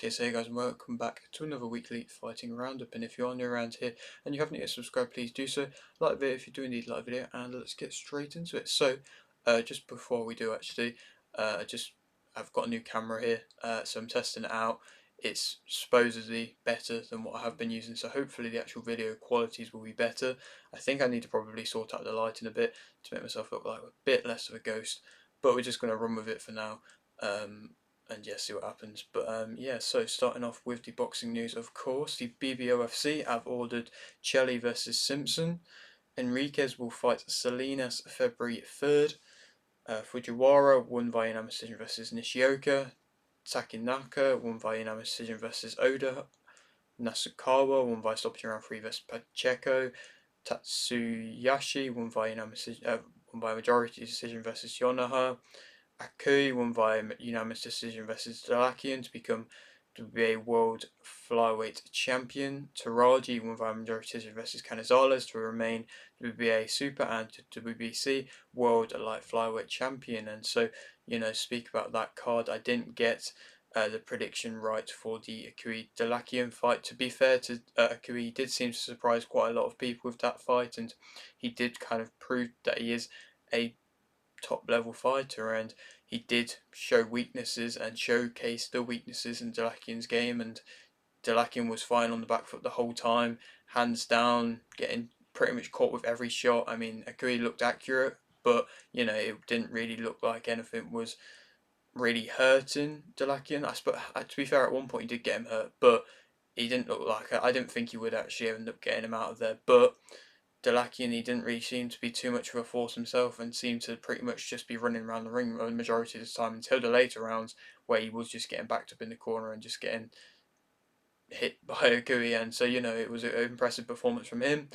Yes, hey guys, and welcome back to another weekly fighting roundup. And if you're new around here and you haven't yet subscribed, please do so. Like the video if you do indeed like the video, and let's get straight into it. So, just before we do actually, I've got a new camera here, so I'm testing it out. It's supposedly better than what I have been using, so hopefully the actual video qualities will be better. I think I need to probably sort out the lighting a bit to make myself look like a bit less of a ghost, but we're just going to run with it for now. And yeah, see what happens. But yeah, so starting off with the boxing news, of course, the BBOFC have ordered Chelly versus Simpson. Enriquez will fight Salinas February 3rd. Fujiwara won by unanimous decision versus Nishioka. Takinaka won by unanimous decision versus Oda. Nasukawa won by stoppage round 3 versus Pacheco. Tatsuyashi won by majority decision versus Yonaha. Akui won by unanimous decision versus Dalakian to become WBA World Flyweight Champion. Taraji won by majority decision versus Canizales to remain WBA Super and WBC World Light Flyweight Champion. And so, speak about that card. I didn't get the prediction right for the Akui Dalakian fight. To be fair to Akui, he did seem to surprise quite a lot of people with that fight, and he did kind of prove that he is a top level fighter, and he did show weaknesses and showcase the weaknesses in Dalakian's game, and Dalakian was fine on the back foot the whole time, hands down, getting pretty much caught with every shot. I mean, Akui looked accurate, but it didn't really look like anything was really hurting Dalakian. To be fair, at one point he did get him hurt, but he didn't look like I didn't think he would actually end up getting him out of there. But Dalakian, he didn't really seem to be too much of a force himself and seemed to pretty much just be running around the ring the majority of the time until the later rounds where he was just getting backed up in the corner and just getting hit by Agui. And so, it was an impressive performance from him.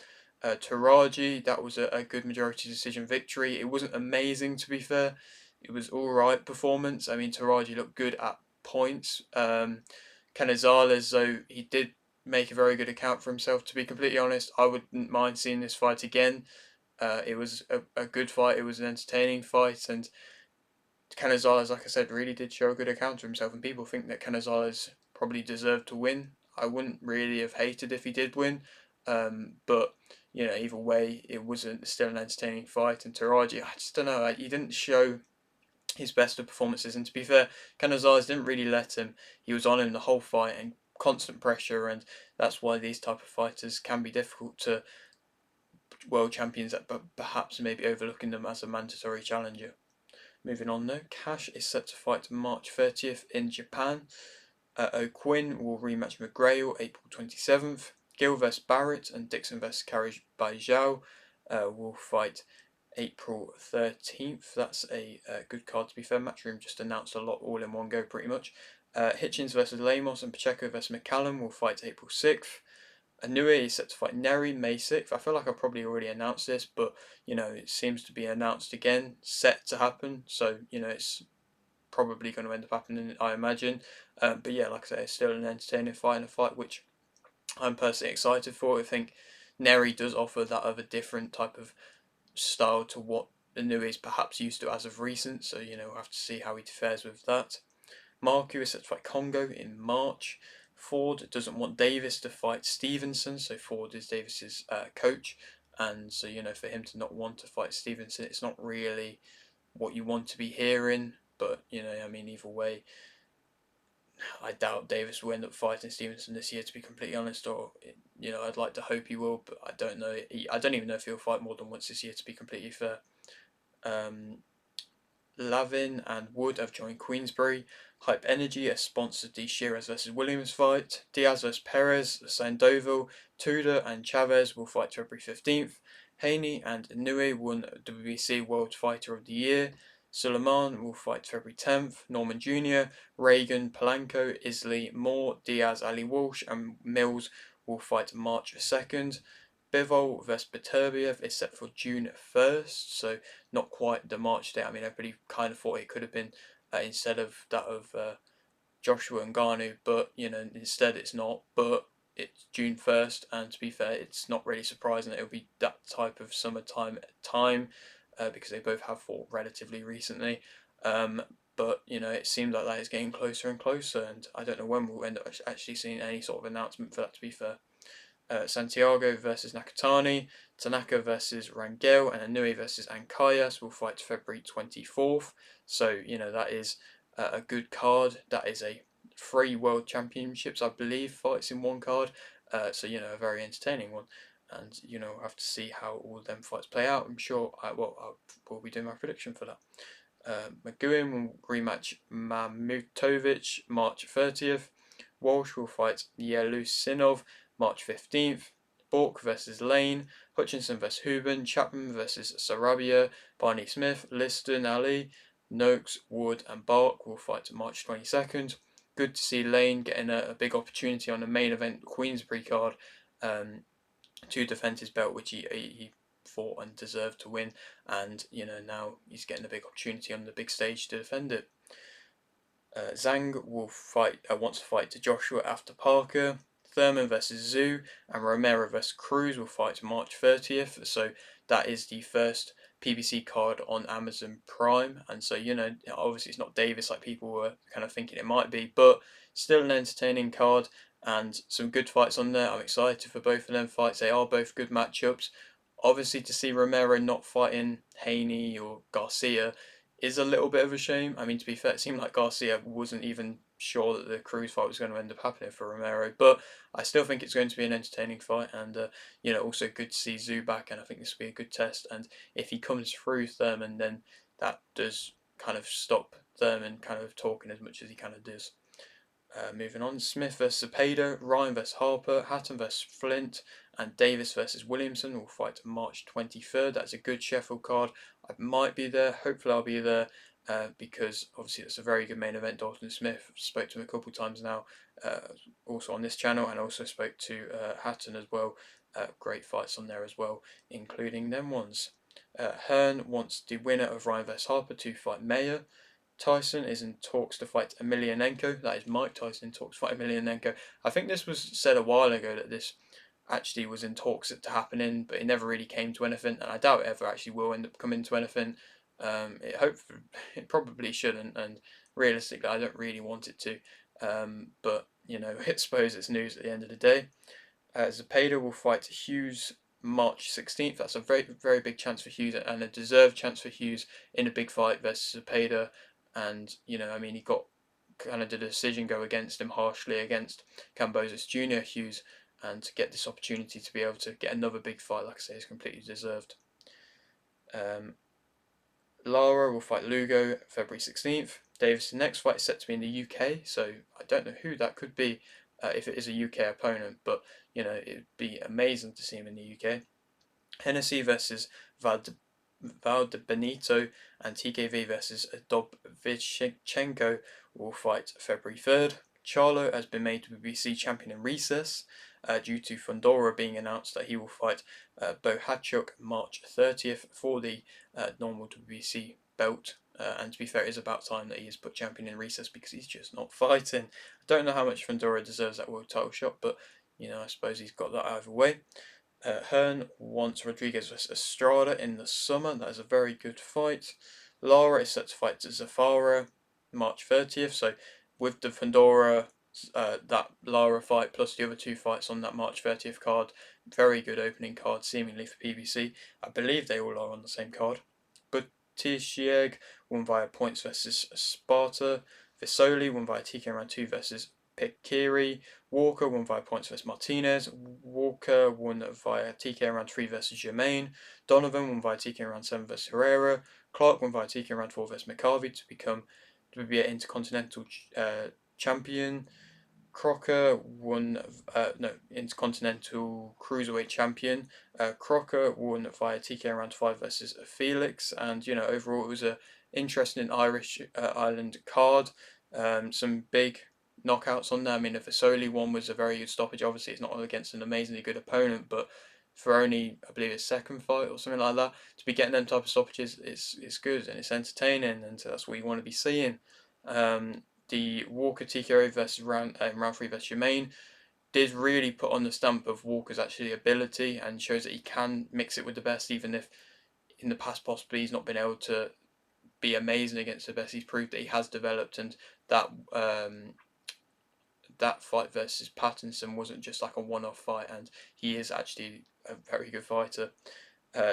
Taraji, that was a good majority decision victory. It wasn't amazing, to be fair. It was alright performance. I mean, Taraji looked good at points. Canizales, though, he did make a very good account for himself. To be completely honest, I wouldn't mind seeing this fight again. It was a good fight. It was an entertaining fight, and Canizales, like I said, really did show a good account for himself. And people think that Canizales probably deserved to win. I wouldn't really have hated if he did win, but either way, it was still an entertaining fight. And Taraji, I just don't know, he didn't show his best of performances. And to be fair, Canizales didn't really let him. He was on him the whole fight and constant pressure, and that's why these type of fighters can be difficult to world champions, but perhaps maybe overlooking them as a mandatory challenger. Moving on now, Cash is set to fight March 30th in Japan. O'Quinn will rematch McGrail April 27th. Gill vs Barrett and Dixon vs Carriage by Zhao will fight April 13th. That's a good card, to be fair. Matchroom just announced a lot all in one go pretty much. Hitchens vs Lemos and Pacheco vs McCallum will fight April 6th. Anue is set to fight Neri May 6th. I feel like I probably already announced this, but it seems to be announced again, set to happen. So it's probably going to end up happening, I imagine. But yeah, like I say, it's still an entertaining fight and a fight which I'm personally excited for. I think Neri does offer that other different type of style to what Anue is perhaps used to as of recent. So we'll have to see how he fares with that. Marku is set to fight Congo in March. Ford doesn't want Davis to fight Stevenson, so Ford is Davis's coach, and so for him to not want to fight Stevenson, it's not really what you want to be hearing. But I mean, either way, I doubt Davis will end up fighting Stevenson this year, to be completely honest. Or I'd like to hope he will, but I don't know. I don't even know if he'll fight more than once this year, to be completely fair. Lavin and Wood have joined Queensbury. Hype Energy has sponsored the Shiraz vs Williams fight. Diaz vs Perez, Sandoval, Tudor and Chavez will fight February 15th. Haney and Inoue won WBC World Fighter of the Year. Suleiman will fight February 10th. Norman Jr., Reagan, Polanco, Isley, Moore, Diaz, Ali Walsh and Mills will fight March 2nd. Bivol vs Beterbiev is set for June 1st, so not quite the March date. I mean, everybody kind of thought it could have been instead of that of Joshua Ngannou, but instead it's not. But it's June 1st, and to be fair, it's not really surprising that it'll be that type of summertime time because they both have fought relatively recently. but you know, it seems like that is getting closer and closer, and I don't know when we'll end up actually seeing any sort of announcement for that, to be fair. Santiago versus Nakatani, Tanaka versus Rangel, and Inoue versus Ankayas will fight February 24th. So, you know, that is a good card. That is a 3 World Championships, I believe, fights in one card. So, you know, a very entertaining one. And, you know, we'll have to see how all of them fights play out. I'm sure I will be doing my prediction for that. Munguia will rematch Mamutovic March 30th. Walsh will fight Yelusinov March 15th. Bork versus Lane. Hutchinson versus Huben. Chapman versus Sarabia. Barney Smith. Liston Ali. Noakes, Wood, and Bark will fight March 22nd. Good to see Lane getting a big opportunity on the main event Queensbury card to defend his belt, which he fought and deserved to win, and you know, now he's getting a big opportunity on the big stage to defend it. Zhang will wants to fight to Joshua after Parker. Thurman versus Zhu, and Romero versus Cruz will fight March 30th. So that is the first PBC card on Amazon Prime, and so, you know, obviously it's not Davis like people were kind of thinking it might be, but still an entertaining card and some good fights on there. I'm excited for both of them fights. They are both good matchups. Obviously, to see Romero not fighting Haney or Garcia is a little bit of a shame. I mean, to be fair, it seemed like Garcia wasn't even sure that the Cruz fight was going to end up happening for Romero, but I still think it's going to be an entertaining fight, and you know, also good to see Zhu back, and I think this will be a good test. And if he comes through Thurman, then that does kind of stop Thurman kind of talking as much as he kind of does. Moving on, Smith versus Cepeda, Ryan versus Harper, Hatton versus Flint, and Davis versus Williamson will fight March 23rd. That's a good Sheffield card. I might be there. Hopefully, I'll be there because obviously it's a very good main event. Dalton Smith, spoke to him a couple of times now, also on this channel, and also spoke to Hatton as well. Great fights on there as well, including them ones. Hearn wants the winner of Ryan versus Harper to fight Mayer. Tyson is in talks to fight Emelianenko. That is Mike Tyson in talks to fight Emelianenko. I think this was said a while ago that this actually was in talks to happen in, but it never really came to anything, and I doubt it ever actually will end up coming to anything. It probably shouldn't, and realistically, I don't really want it to. But you know, I suppose it's news at the end of the day. Zepeda will fight Hughes March 16th. That's a very, very big chance for Hughes and a deserved chance for Hughes in a big fight versus Zepeda. And, you know, I mean, he got kind of the decision go against him harshly against Cambosis Jr. Hughes, and to get this opportunity to be able to get another big fight, like I say, is completely deserved. Lara will fight Lugo February 16th. Davis' next fight is set to be in the UK, so I don't know who that could be if it is a UK opponent, but you know, it would be amazing to see him in the UK. Hennessy versus Valdebenito, and TKV versus Dobvichenko will fight February 3rd. Charlo has been made WBC champion in recess due to Fundora being announced that he will fight Bohachuk March 30th for the normal WBC belt. And to be fair, it is about time that he is put champion in recess because he's just not fighting. I don't know how much Fundora deserves that world title shot, but you know, I suppose he's got that out of the way. Hearn wants Rodriguez vs Estrada in the summer. That is a very good fight. Lara is set to fight Zafara March 30th. So with the Fundora, that Lara fight plus the other 2 fights on that March 30th card, very good opening card seemingly for PBC. I believe they all are on the same card. But Tishieg won via points versus Sparta. Visoli won via TK round 2 versus Pekiri. Walker won via points versus Martinez. Walker won via TK round 3 versus Germain. Donovan won via TK round 7 versus Herrera. Clark won via TK round 4 versus McCarvey to become WBA Intercontinental Champion. Crocker won, Intercontinental Cruiserweight Champion. Crocker won via TK round 5 versus Felix, and you know, overall it was a interesting Irish Ireland card. Some big knockouts on there. I mean, the Fasoli one was a very good stoppage. Obviously, it's not against an amazingly good opponent, but for only, I believe, his second fight or something like that, to be getting them type of stoppages, it's good and it's entertaining, and that's what you want to be seeing. The Walker TKO versus round 3 versus Jermaine did really put on the stamp of Walker's actually ability and shows that he can mix it with the best, even if in the past possibly he's not been able to be amazing against the best. He's proved that he has developed, and that that fight versus Pattinson wasn't just like a one-off fight, and he is actually a very good fighter.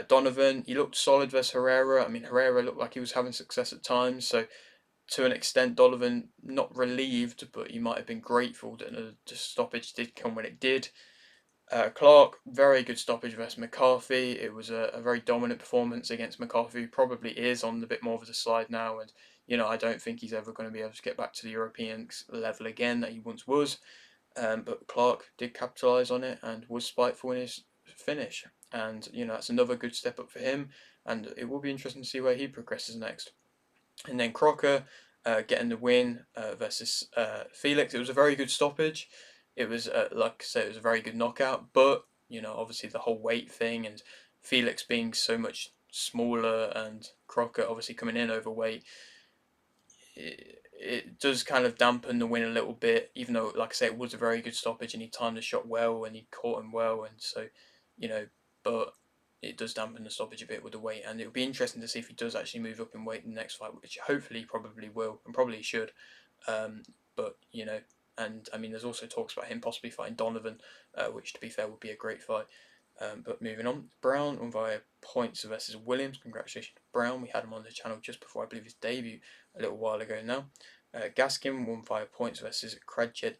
Donovan, he looked solid versus Herrera. I mean, Herrera looked like he was having success at times, so to an extent, Donovan not relieved, but he might have been grateful that the stoppage did come when it did. Clark, very good stoppage versus McCarthy. It was a very dominant performance against McCarthy, who probably is on a bit more of the slide now. And, I don't think he's ever going to be able to get back to the European level again that he once was. But Clark did capitalise on it and was spiteful in his finish. And, that's another good step up for him. And it will be interesting to see where he progresses next. And then Crocker getting the win versus Felix. It was a very good stoppage. It was, like I said, it was a very good knockout. But, obviously the whole weight thing and Felix being so much smaller and Crocker obviously coming in overweight, it does kind of dampen the win a little bit, even though, like I say, it was a very good stoppage and he timed the shot well and he caught him well. And so, but it does dampen the stoppage a bit with the weight, and it'll be interesting to see if he does actually move up in weight in the next fight, which hopefully he probably will and probably should. But and I mean, there's also talks about him possibly fighting Donovan, which to be fair would be a great fight. But moving on, Brown won via points versus Williams. Congratulations to Brown. We had him on the channel just before I believe his debut a little while ago now. Gaskin won via points versus Krajcevskij.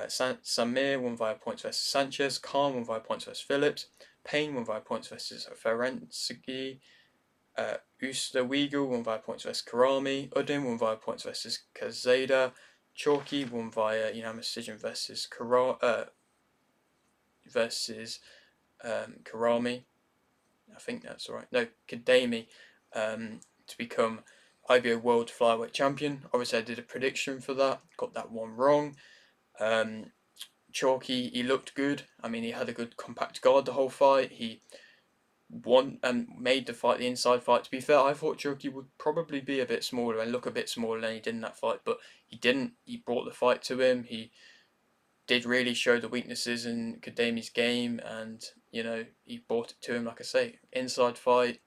Samir won via points versus Sanchez. Khan won via points versus Phillips. Payne won via points versus Ferenczi. Ustawiegel won via points versus Karami. Udin won via points versus Kazeda. Chalky won via unanimous decision versus Karami. I think that's right. No, Kademi, to become IBO World Flyweight Champion. Obviously, I did a prediction for that. Got that one wrong. Chalky, he looked good. I mean, he had a good compact guard the whole fight. He won and made the fight the inside fight. To be fair, I thought Chalky would probably be a bit smaller and look a bit smaller than he did in that fight, but he didn't. He brought the fight to him. He did really show the weaknesses in Kademi's game, and he brought it to him. Like I say, inside fight,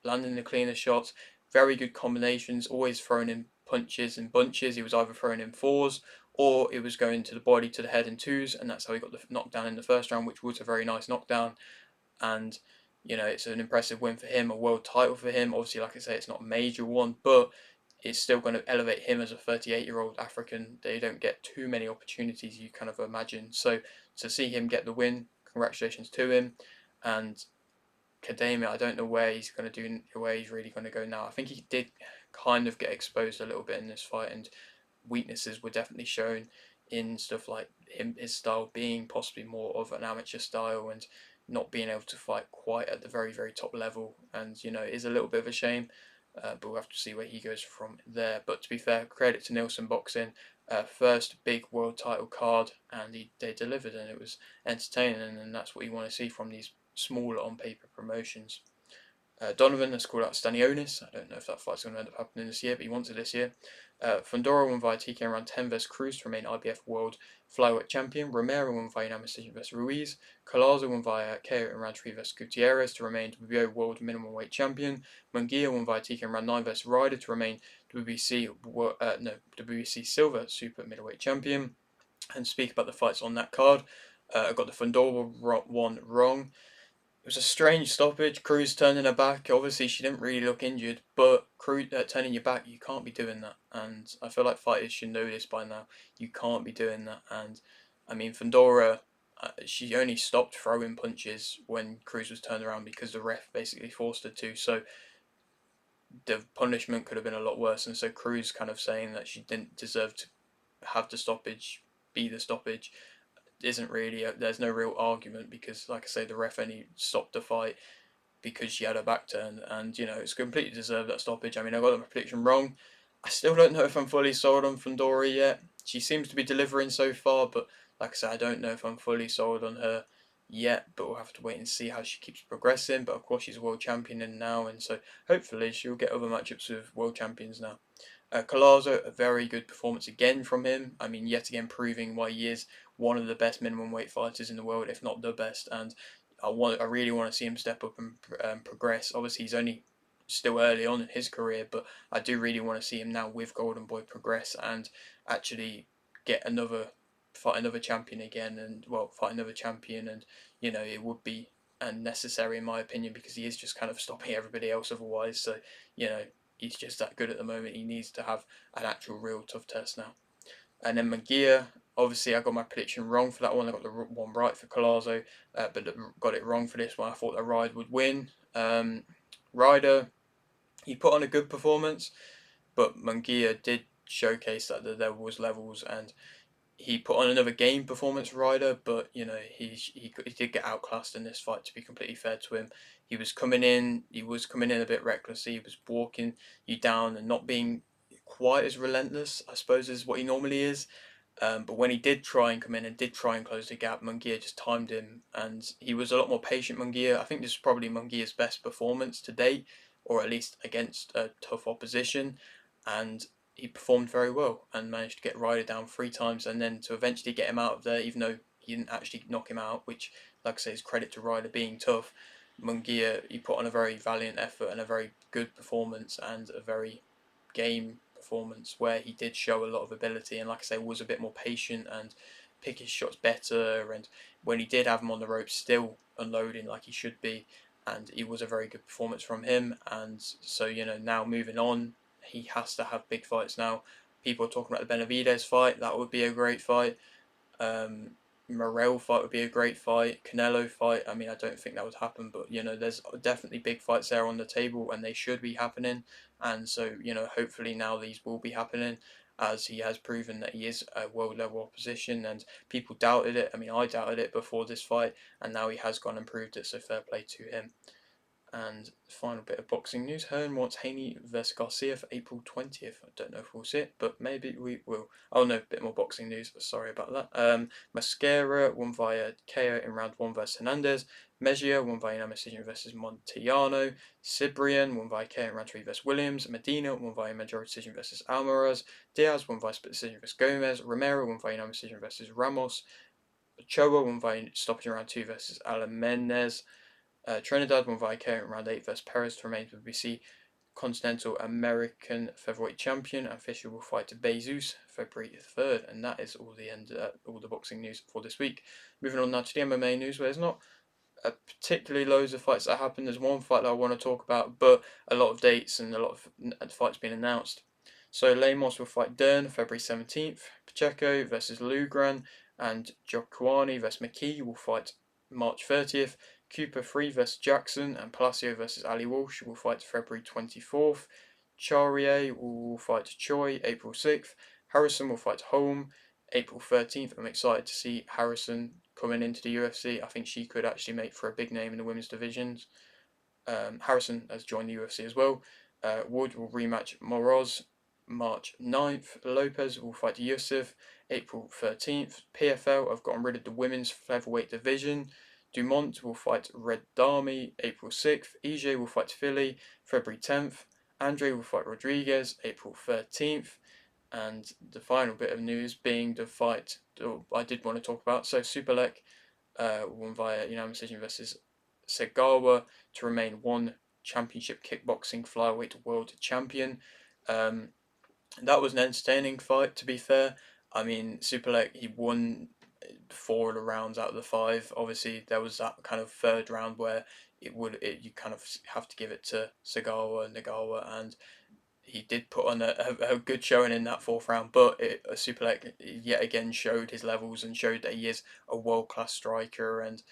landing the cleaner shots, very good combinations, always throwing in punches and bunches. He was either throwing in fours or it was going to the body, to the head in twos, and that's how he got the knockdown in the first round, which was a very nice knockdown. And it's an impressive win for him, a world title for him. Obviously, like I say, it's not a major one, but it's still going to elevate him as a 38-year-old African. They don't get too many opportunities, you kind of imagine. So to see him get the win, congratulations to him. And Kademi, I don't know where he's going to do, where he's really going to go now. I think he did kind of get exposed a little bit in this fight, and weaknesses were definitely shown in stuff like his style being possibly more of an amateur style and not being able to fight quite at the very, very top level. And it is a little bit of a shame. But we'll have to see where he goes from there. But to be fair, credit to Nielsen Boxing, first big world title card, and they delivered, and it was entertaining, and that's what you want to see from these smaller on-paper promotions. Donovan has called out Stanionis. I don't know if that fight's going to end up happening this year, but he wants it this year. Fundora won via TK in round 10 versus Cruz to remain IBF World Flyweight Champion. Romero won via unanimous decision versus Ruiz. Colazo won via KO in round 3 versus Gutierrez to remain WBO World Minimum Weight Champion. Munguia won via TK in round 9 versus Ryder to remain WBC Silver Super Middleweight Champion. And speak about the fights on that card. I got the Fundora one wrong. It was a strange stoppage. Cruz turning her back. Obviously, she didn't really look injured, but Cruz turning your back, you can't be doing that. And I feel like fighters should know this by now. You can't be doing that. And I mean, Fundora, she only stopped throwing punches when Cruz was turned around because the ref basically forced her to. So the punishment could have been a lot worse. And so Cruz kind of saying that she didn't deserve to have the stoppage, be the stoppage, isn't really there's no real argument, because like I say, the ref only stopped the fight because she had her back turned, and it's completely deserved, that stoppage. I mean, I got my prediction wrong. I still don't know if I'm fully sold on Fundora yet. She seems to be delivering so far, but like I said, I don't know if I'm fully sold on her yet, but we'll have to wait and see how she keeps progressing. But of course, she's a world champion now, and so hopefully she'll get other matchups with world champions now. Colazo, a very good performance again from him. I mean, yet again proving why he is one of the best minimum weight fighters in the world, if not the best. And I really want to see him step up and progress. Obviously, he's only still early on in his career, but I do really want to see him now with Golden Boy progress and actually get fight another champion again, and well, fight another champion, and it would be unnecessary in my opinion because he is just kind of stopping everybody else otherwise. So you know he's just that good at the moment. He needs to have an actual real tough test now. And then Munguia, obviously I got my prediction wrong for that one. I got the one right for Colazo, but got it wrong for this one. I thought that Ryder would win. Ryder, he put on a good performance, but Munguia did showcase that there was levels, and he put on another game performance Ryder, but he did get outclassed in this fight. To be completely fair to him, he was coming in a bit recklessly. He was walking you down and not being quite as relentless, I suppose, as what he normally is. But when he did try and come in and did try and close the gap, Munguia just timed him, and he was a lot more patient. Munguia, I think this is probably Munguia's best performance to date, or at least against a tough opposition, and he performed very well and managed to get Ryder down 3 times, and then to eventually get him out of there, even though he didn't actually knock him out, which, like I say, is credit to Ryder being tough. Munguia, he put on a very valiant effort and a very good performance and a very game performance where he did show a lot of ability and, like I say, was a bit more patient and pick his shots better, and when he did have him on the ropes, still unloading like he should be, and it was a very good performance from him. And so now moving on, he has to have big fights now. People are talking about the Benavidez fight. That would be a great fight. um, Morel fight would be a great fight. Canelo fight, I mean, I don't think that would happen, but there's definitely big fights there on the table, and they should be happening. And so, hopefully now these will be happening, as he has proven that he is a world level opposition. And people doubted it. I mean, I doubted it before this fight, and now he has gone and proved it. So fair play to him. And final bit of boxing news: Hearn wants Haney vs Garcia for April 20th. I don't know if we'll see it, but maybe we will. Oh no, a bit more boxing news. Sorry about that. Mascara won via KO in round 1 vs Hernandez. Mejia won via unanimous decision versus Montellano. Cibrian won via KO in round 3 vs Williams. Medina won via majority decision versus Almaraz. Diaz won via split decision versus Gomez. Romero won via unanimous decision versus Ramos. Ochoa won via stoppage in round 2 versus Alamenez. Trinidad won via KO in round 8 versus Perez to remain WBC Continental American Featherweight Champion, and Fisher will fight Bezos February 3rd. And that is all the all the boxing news for this week. Moving on now to the MMA news, where there's not particularly loads of fights that happen. There's one fight that I want to talk about, but a lot of dates and a lot of fights being announced. So Lemos will fight Dern February 17th. Pacheco versus Lugran, and Jokwani versus McKee will fight March 30th. Cooper Free vs Jackson, and Palacio versus Ali Walsh will fight February 24th. Charrier will fight Choi April 6th. Harrison will fight Holm April 13th. I'm excited to see Harrison coming into the UFC. I think she could actually make for a big name in the women's divisions. Harrison has joined the UFC as well. Wood will rematch Moroz March 9th. Lopez will fight Yusuf April 13th. PFL have gotten rid of the women's featherweight division. Dumont will fight Red Dami April 6th. EJ will fight Philly February 10th. Andre will fight Rodriguez April 13th. And the final bit of news being the fight I did want to talk about. So Superlek won via unanimous decision versus Segawa to remain one championship kickboxing flyweight world champion. That was an entertaining fight, to be fair. I mean, Superlek, he won 4 of the rounds out of the 5. Obviously, there was that kind of third round where you kind of have to give it to Nagawa, and he did put on a good showing in that 4th round. But Superlek yet again showed his levels and showed that he is a world class striker, and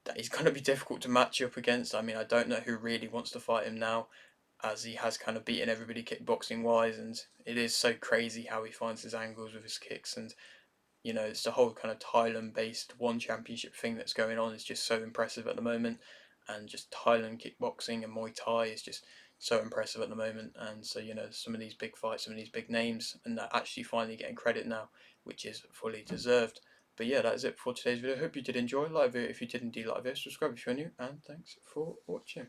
that he's going to be difficult to match up against. I mean, I don't know who really wants to fight him now, as he has kind of beaten everybody kickboxing wise, and it is so crazy how he finds his angles with his kicks. And it's the whole kind of Thailand based one championship thing that's going on. It's just so impressive at the moment, and just Thailand kickboxing and Muay Thai is just so impressive at the moment. And so some of these big fights, some of these big names, and they're actually finally getting credit now, which is fully deserved. But yeah, that is it for today's video. Hope you did enjoy. Like the video if you did indeed like this. Subscribe if you're new, and thanks for watching.